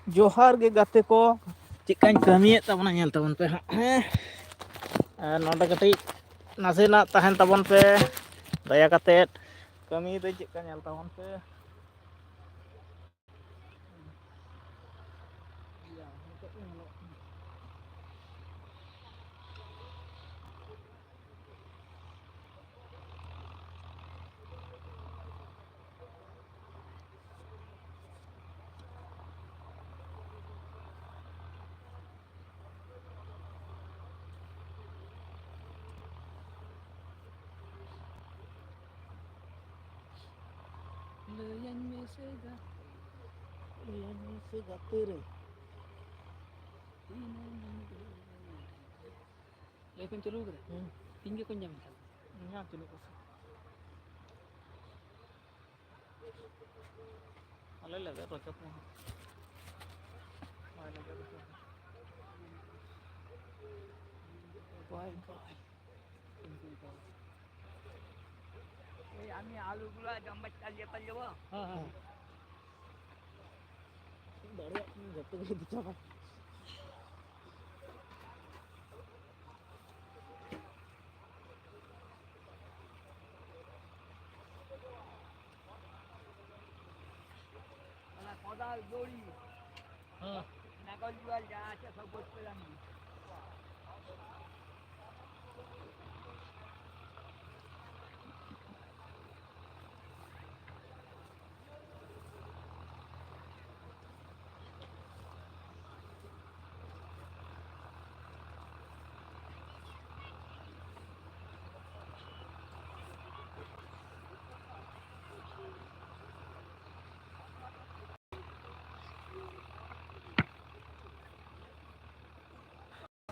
जोहार गे गाते को चिकान कमिए तबना नेल तबन पे हाँ नोडे कटिज नासेना तहन तबन पे दया काते कमी दो चिका नेल तबन पे से गाते रे लेकिन चलो करे तीन के कुंजम यहाँ चलो को अले लगे रोचक में आले लगे बाय बाय ये आमी आलू गुला जम्मच चालिए कर लेबो हां हां दाढ़ी जब तक दिखा ana kodal dori हां नगल जुआल जा আছে सब कुछ पेलाम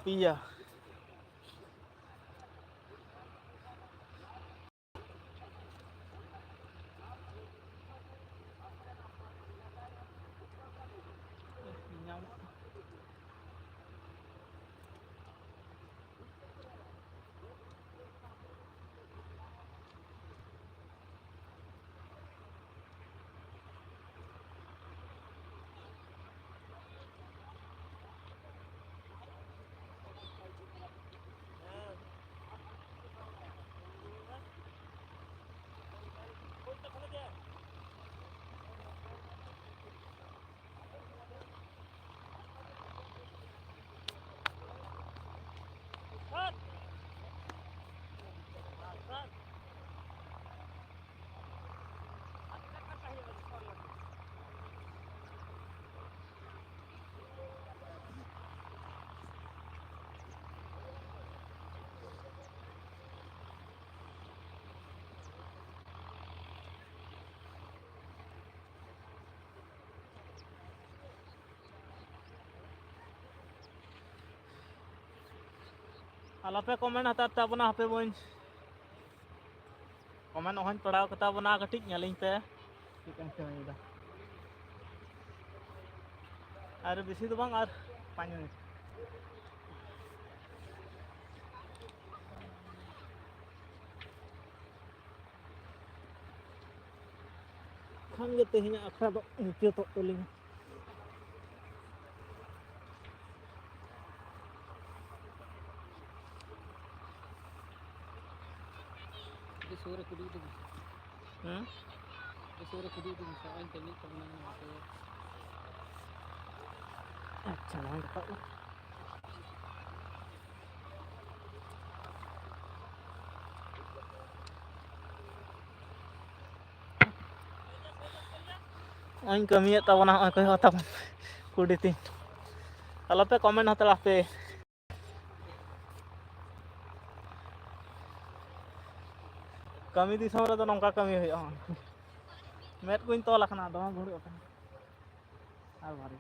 पिया आलापे कमेंट हता तबना हपे बोन कमेंट ओहन पढ़ाव कता बना कटिज नेलिंग पे चिकन कमीदा अरे बेसी तो बांग आर 5 मिनट खान गे तेहिना अखरा दो मुचाद तो तलिंग ये सोरे कुडी तो हम्म ये सोरे कुडी तो साइन तनी करना है अच्छा ना का anh kami tawon ha ko hata kuditi alape comment hata pe kami di samra do nongka kami hoy met kuin to lakna do guru apa ar bari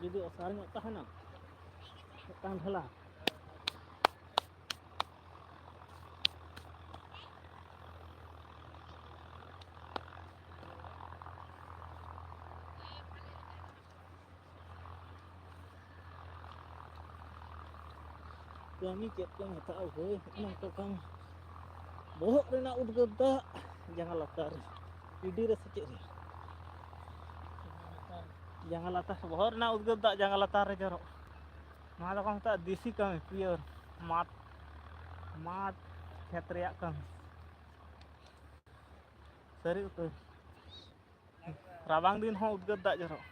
जुदी असार nyok tahana tang ढला kami cek kami tahu hei nang tukang bohok rena udgad dak jangan latar idi rasa cek ni jangan latar bohok rena udgad dak jangan latar re jorok nah tukang tak desi kami pure mat mat khet reyak kami sari utur rabang din hon udgad dak jorok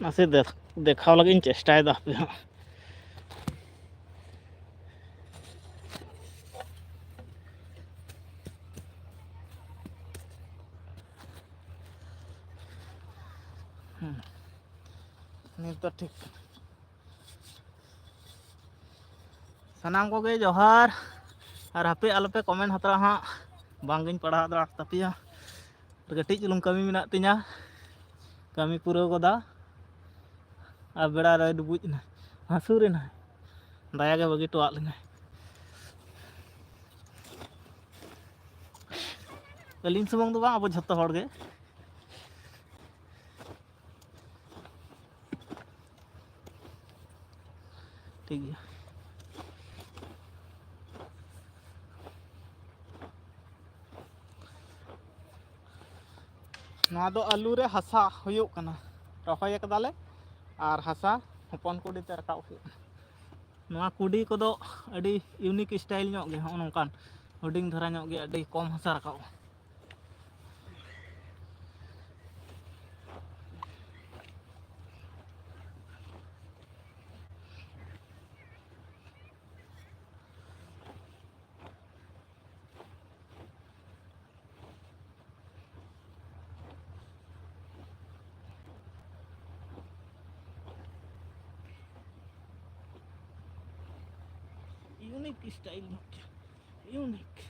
nasi dekhau lagi चेष्टाय दा पे ini तो ठीक sanam ko ge johar ar hape alpe komen hatra ha bangin padha da tapia gatik chulung kami menak tinya kami pura goda ar beda re dubuj na hasure na daya ge bagi toak lena aling sumong do bang abo jhotto hor ge ठीक है नवा दो आलू रे हसा हुयुक कना रखय कदाले are हसा हपन कुडी ते रकाब हुयुक नवा कुडी कोदो अडी यूनिक स्टाइल ᱧᱚᱜ गे हन नोंकान हुडिंग धरा ᱧᱚᱜ गे अडी कम हसा रकाब यूनिक स्टाइल ᱧᱚᱜ गे यूनिक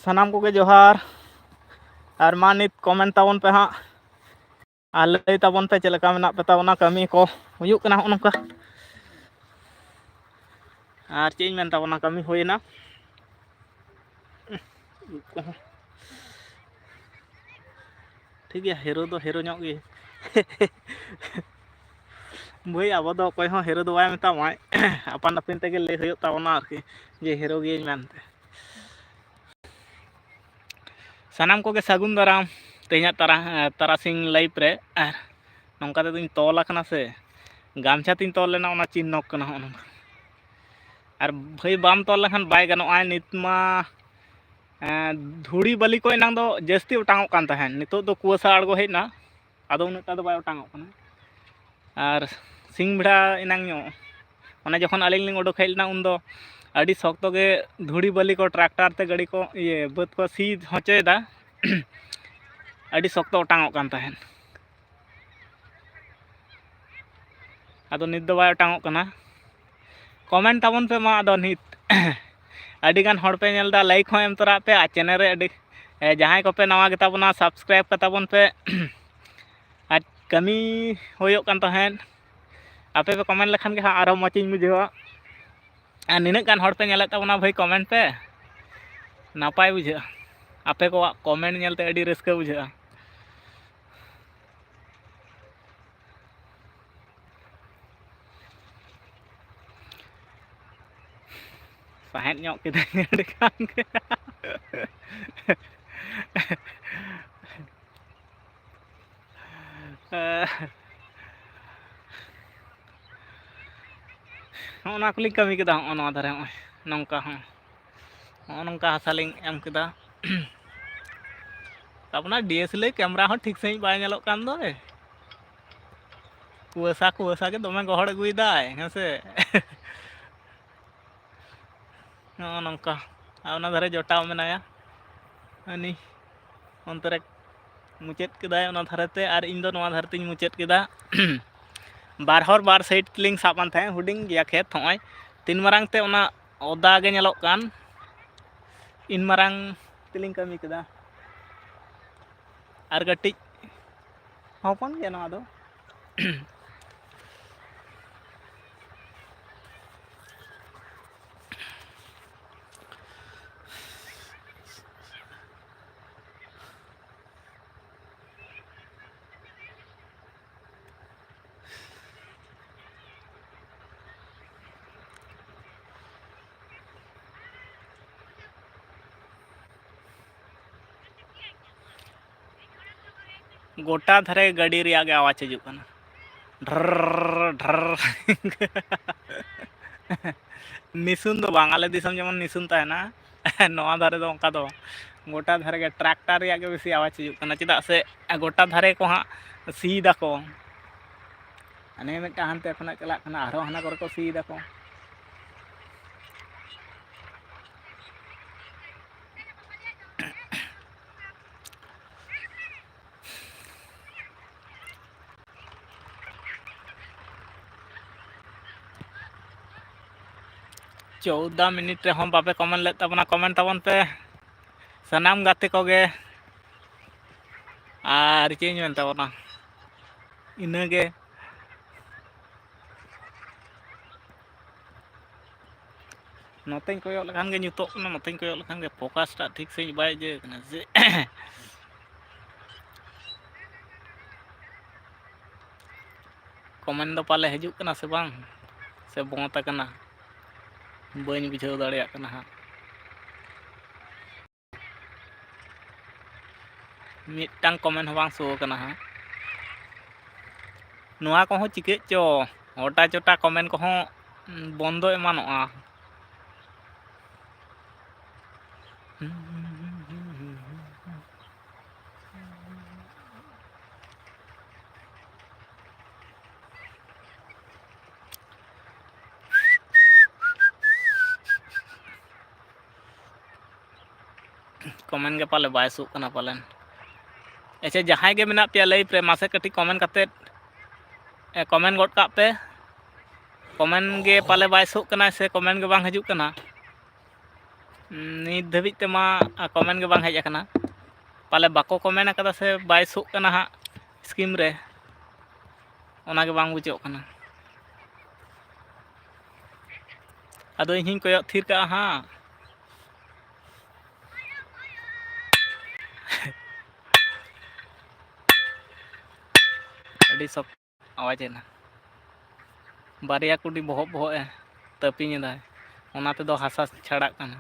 सानाम कोगे जोहार और मा नित कमेंट ताबन पे हाँ और लई ताबन पे चेक लेका मेना पे ताबना कमी को हुयुग कना हन नोंका और चेक मेन ताबना कमी होइना ठीक है हीरो दो हीरो ᱧᱚᱜ गे भाई अब दो कोई हो हीरो दो बाय मेता माय अपन अपन तेगे ले हुयुग ताबना आरकी जे हीरो गेኝ मेनते सानाम कोगे सागुन दाराम तेहना तारासिंग लाइफ रे नौका तेदुñ तोल आकना से गामछा तीन तोल लेना ओना चिन्नक कना हन और भाई बाम तोल लेखान बाय गानोआ नितमा धुड़ी बाली को इनांग दो जस्ती उटांगो कान तहन नितो दो कुआसा आड़गो हेना आदो उनटा दो बाय उटांगो कना और सिंग बेड़ा इनांग ᱧᱚ ओना जखन आलिंग लिंग उडुक हेलना उन दो अड़ी शक्तो गे धुड़ी बाली को ट्रैक्टर ते गाड़ी को ये बद को सी होचेदा अड़ी शक्तो उटांगो कान तहन आदो नित दो बाय उटांगो कना कमेंट ताबन पे मा आदो नित अड़ी गान हड़ पे नेलदा लाइक हो एम तोरा पे आ चैनल रे अड़ी जहां को पे नवा गे ताबना सब्सक्राइब का ताबन पे आ कमी होयो कान तहन आपे पे कमेंट लेखान के आरो मचिन बुझेवा और निना गान हड़ पे नेले ताबना भाई कमेंट पे नापाय बुझे आपे को कमेंट नेलते अड़ी रस्का बुझे साहेब ᱧᱚᱜ ᱠᱮᱫᱟᱹᱧ ᱟᱹᱰᱤ ᱜᱟᱱ ᱜᱮ ᱚᱱᱟ ᱠᱚᱞᱤᱧ ᱠᱟᱹᱢᱤ ᱠᱮᱫᱟ ᱦᱚᱸᱜᱼᱚ ᱱᱚᱣᱟ ᱫᱷᱟᱨᱮ ᱦᱚᱸᱜᱼᱚᱭ ᱱᱚᱝᱠᱟ ᱦᱚᱸ ᱦᱚᱸᱜᱼᱚ ᱱᱚᱝᱠᱟ ᱦᱟᱥᱟᱞᱤᱧ ᱮᱢ ᱠᱮᱫᱟ ᱛᱟᱵᱚᱱᱟ DSLR ᱠᱮᱢᱮᱨᱟ ᱦᱚᱸ ᱴᱷᱤᱠ ᱥᱟᱺᱦᱤᱡ ᱵᱟᱭ ᱧᱮᱞᱚᱜ ᱠᱟᱱ ᱫᱚᱭ कुआसा के दमे गहड़ अगुईदाय हेसे नौका धारे जटाव मेनाया हनी अंतरे मुचेद केदाय धारेते और इन दो नवा धारेते मुचेद केदा बार हर बार साइड लिंग साबान थे हुडिंग गया खेत होय तीन मारांग ते ओना ओदा गे नेलोग कान इन मारांग तिलिंग कमी केदा और गटी हपन गया नवा दो गोटा धारे गाड़ी रिया गे आवाज हजू कना ढर ढर निसुन दो बांग आले दिसम जेमन निसुन तहना नवा धारे दो ओंका दो गोटा धारे गे ट्रैक्टर रिया गे बेसी आवाज हजू कना चेदा से गोटा धारे को हां सी दाको अने मिटा हानते खना चला कना आरो हाना करे को सी दाको चौदह मिनट रे हम बापे कमेंट ले तबना कमेंट तबन पे सनाम गाते कोगे और चेंज मेन तबना इनगे नोतें कोयो लखान गे ᱧᱩᱛᱚᱜ ᱠᱟᱱᱟ नोतें कोयो लखान गे फोकस टा ठीक से बाय जे कना से कमेंट दो पाले हजू कना से बांग से बोंता कना बन बुझाव दाड़िया कना हा मिटांग कमेंट बांग सो कना हा नुआ को चिके चो होटा चोटा कमेंट को बंदो एमानोआ कमेंट के पाले बाय सुक कना पालन अच्छा जहां गे मेना पे लाइव रे मासे कटी कमेंट करते कमेंट गड का पे कमेंट गे पाले बाय सुक कना से कमेंट गे बांग हजू कना ᱱᱤᱛ ᱫᱷᱟᱹᱵᱤᱡ ᱛᱮᱢᱟ ᱠᱚᱢᱮᱱᱴ ᱜᱮ ᱵᱟᱝ ᱦᱮᱡ ᱟᱠᱟᱱᱟ ᱯᱟᱞᱮ ᱵᱟᱠᱚ ᱠᱚᱢᱮᱱᱴ ᱟᱠᱟᱫᱟ ᱥᱮ ᱵᱟᱭ ᱥᱳᱜ ᱠᱟᱱᱟ ᱦᱟᱸᱜ ᱥᱠᱤᱢ ᱨᱮ ᱚᱱᱟᱜᱮ ᱵᱟᱝ ᱵᱩᱡᱷᱟᱹᱜ ᱠᱟᱱᱟ ᱟᱫᱚ ᱤᱧ ᱦᱚᱧ ᱠᱚᱭᱚᱜ ᱛᱷᱤᱨ ᱠᱟᱜᱼᱟ ᱦᱟᱸᱜ ᱟᱹᱰᱤ ᱥᱚᱠ ᱟᱣᱟᱡ ᱮᱱᱟ ᱵᱟᱨᱭᱟ ᱠᱩᱰᱤ ᱵᱚᱦᱚᱜ ᱵᱚᱦᱚᱜ ᱮ ᱛᱟᱹᱯᱤᱧ ᱮᱫᱟ ᱚᱱᱟ ᱛᱮᱫᱚ ᱦᱟᱥᱟ ᱪᱷᱟᱲᱟᱜ ᱠᱟᱱᱟ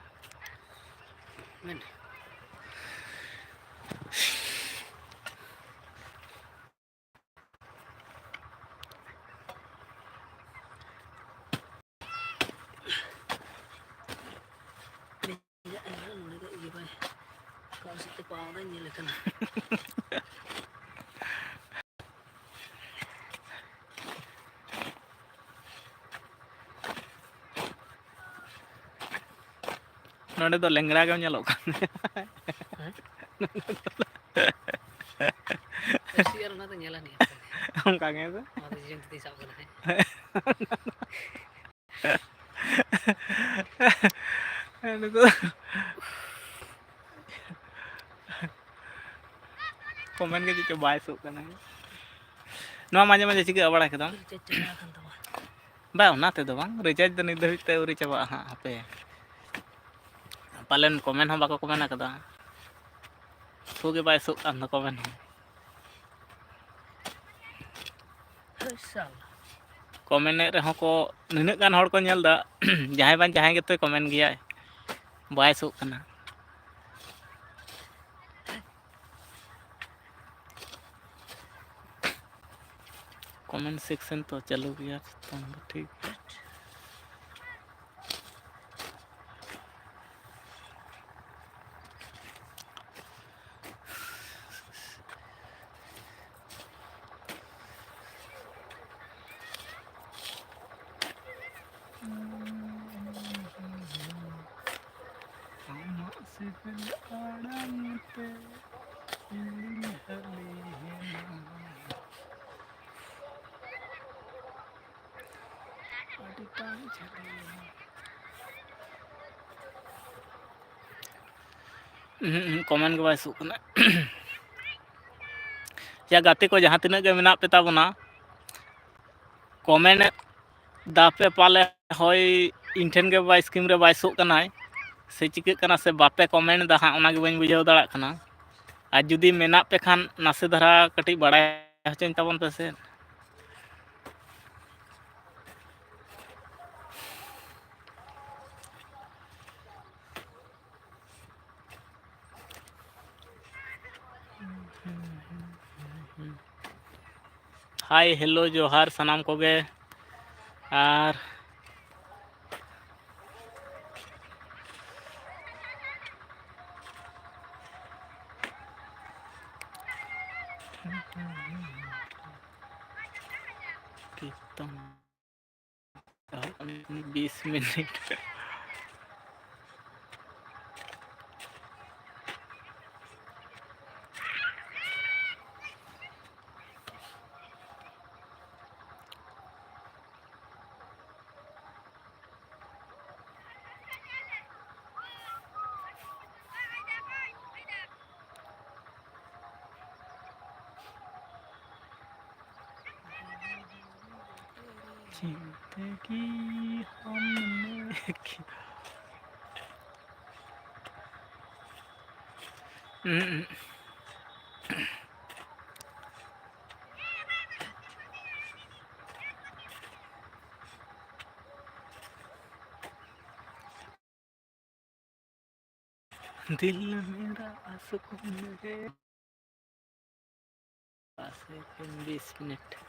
ᱱᱚᱰᱮ ᱫᱚ ᱞᱮᱝᱲᱟ ᱜᱮᱢ ᱧᱮᱞᱚᱜ ᱠᱟᱱ ᱚᱱᱠᱟ ᱜᱮ ᱱᱤᱛᱚᱜ ᱠᱚᱢᱮᱱᱴ ᱜᱮ ᱪᱮᱫ ᱪᱚ ᱵᱟᱭ ᱥᱳᱜ ᱠᱟᱱᱟ ᱱᱚᱣᱟ ᱢᱟঝে ᱢᱟঝে ᱪᱤᱠᱟᱹ ᱵᱟᱲᱟᱭ ᱠᱮᱫᱟᱢ ᱵᱟᱝ ᱚᱱᱟ ᱛᱮᱫᱚ ᱵᱟᱝ ᱨᱤᱪᱟᱨᱡᱽ ᱫᱚ ᱱᱤᱛ ᱫᱷᱟᱹᱵᱤᱡ ᱛᱮ ᱟᱹᱣᱨᱤ ᱪᱟᱵᱟᱜᱼᱟ ᱦᱟᱸᱜ ᱦᱟᱯᱮ ᱯᱟᱞᱮᱱ ᱠᱚᱢᱮᱱᱴ ᱦᱚᱸ ᱵᱟᱠᱚ ᱠᱚᱢᱮᱱᱴ ᱟᱠᱟᱫᱟ ᱥᱳ ᱜᱮ ᱵᱟᱭ ᱥᱳᱜ ᱠᱟᱱ ᱫᱚ ᱠᱚᱢᱮᱱᱴ ᱦᱚᱸ ᱠᱚᱢᱮᱱᱮᱫ ᱨᱮᱦᱚᱸ ᱠᱚ ᱱᱤᱱᱟᱹᱜ ᱜᱟᱱ ᱦᱚᱲ ᱠᱚ ᱧᱮᱞᱫᱟ ᱡᱟᱦᱟᱸᱭ ᱵᱟᱝ ᱡᱟᱦᱟᱸᱭ ᱜᱮᱛᱚᱭ ᱠᱚᱢᱮᱱᱴ ᱜᱮᱭᱟᱭ ᱵᱟᱭ ᱥᱳᱜ ᱠᱟᱱᱟ कमेंट सेक्शन तो चालू गया तो ठीक है कमेंट के बाय सुक कना या गाते को जहाँ तिनक गे मेना पे ताबोना कमेंट दापे पाले होय इन ठेन गे बाय स्कीम रे बाय सुक कनाय से चिकक कना से बापे कमेंट दा हां ओना गे बाñ बुझाव दाड़ा कना आ जुदी मेना पे खान नासे धरा कटी बड़ाय हचन ताबन पे से हाय हेलो जोहार सनाम कोगे आर कितम 20 मिनट जिंदगी हमने दिल मेरा सुकून है 20 मिनट